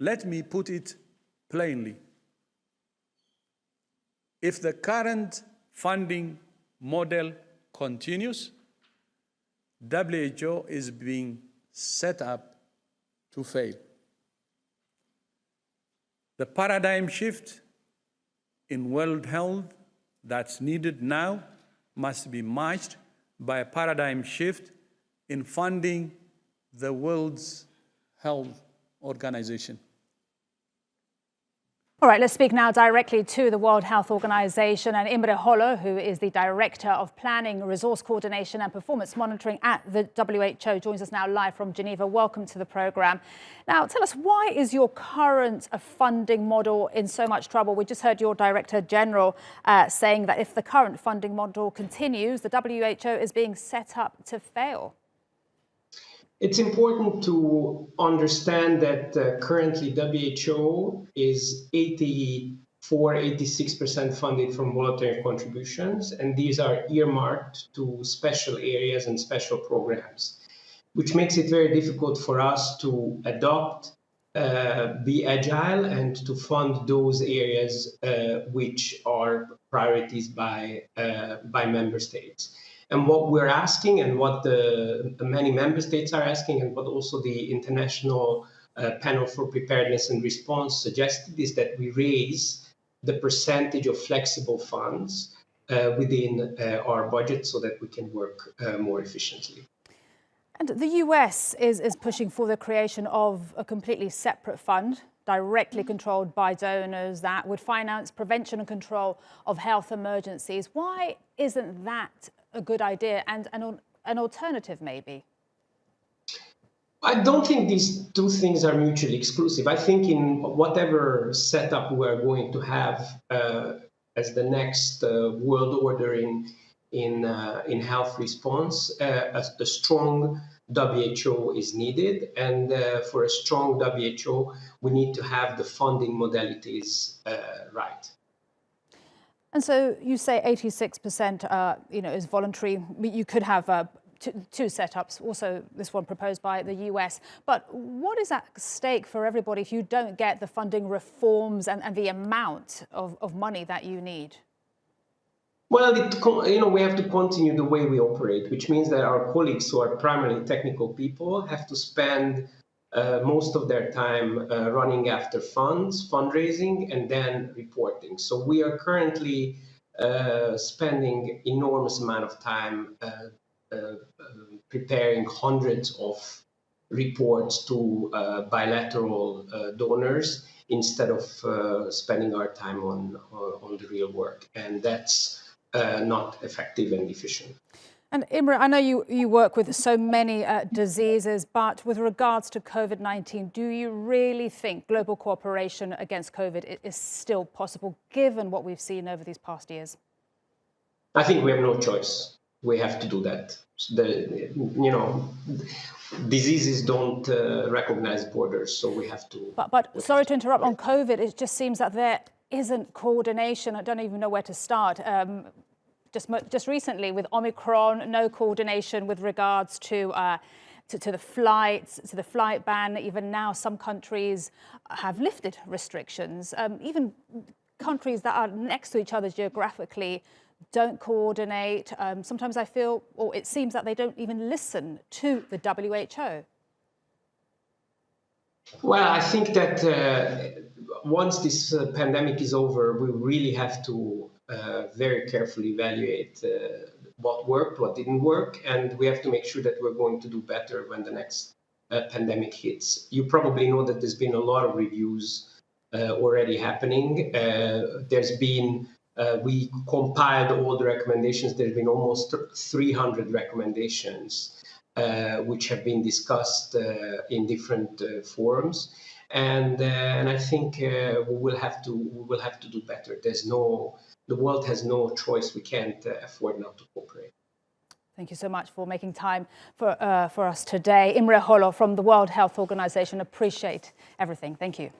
Let me put it plainly. If the current funding model continues, WHO is being set up to fail. The paradigm shift in world health that's needed now must be matched by a paradigm shift in funding the World Health Organization. All right, let's speak now directly to the World Health Organization, and Imre Hollo, who is the Director of Planning, Resource Coordination and Performance Monitoring at the WHO, joins us now live from Geneva. Welcome to the programme. Now, tell us, why is your current funding model in so much trouble? We just heard your Director General saying that if the current funding model continues, the WHO is being set up to fail. It's important to understand that currently WHO is 86% funded from voluntary contributions, and these are earmarked to special areas and special programs, which makes it very difficult for us to adopt, be agile, and to fund those areas which are priorities by member states. And what we're asking, and what the many member states are asking, and what also the International Panel for Preparedness and Response suggested, is that we raise the percentage of flexible funds within our budget so that we can work more efficiently. And the US is pushing for the creation of a completely separate fund, directly controlled by donors, that would finance prevention and control of health emergencies. Why isn't that a good idea and an alternative, maybe? I don't think these two things are mutually exclusive. I think in whatever setup we're going to have as the next world order in health response, a strong WHO is needed, and for a strong WHO, we need to have the funding modalities right. And so you say 86%, is voluntary. You could have two setups, also this one proposed by the US. But what is at stake for everybody if you don't get the funding reforms and the amount of money that you need? Well, we have to continue the way we operate, which means that our colleagues who are primarily technical people have to spend most of their time running after fundraising, and then reporting. So we are currently spending enormous amount of time preparing hundreds of reports to bilateral donors instead of spending our time on the real work. And that's not effective and efficient. And Imre, I know you work with so many diseases, but with regards to COVID-19, do you really think global cooperation against COVID is still possible, given what we've seen over these past years? I think we have no choice. We have to do that. Diseases don't recognize borders, so we have to. But sorry to interrupt on COVID. It just seems that there isn't coordination. I don't even know where to start. Just recently with Omicron, no coordination with regards to the flights, to the flight ban. Even now, some countries have lifted restrictions. Even countries that are next to each other geographically don't coordinate. Sometimes I feel, or it seems that they don't even listen to the WHO. Well, I think that once this pandemic is over, we really have to very carefully evaluate what worked, what didn't work, and we have to make sure that we're going to do better when the next pandemic hits. You probably know that there's been a lot of reviews already happening. We compiled all the recommendations. There's been almost 300 recommendations which have been discussed in different forums, and I think we will have to do better. The world has no choice. We can't afford not to cooperate. Thank you so much for making time for us today. Imre Hollo from the World Health Organization. Appreciate everything. Thank you.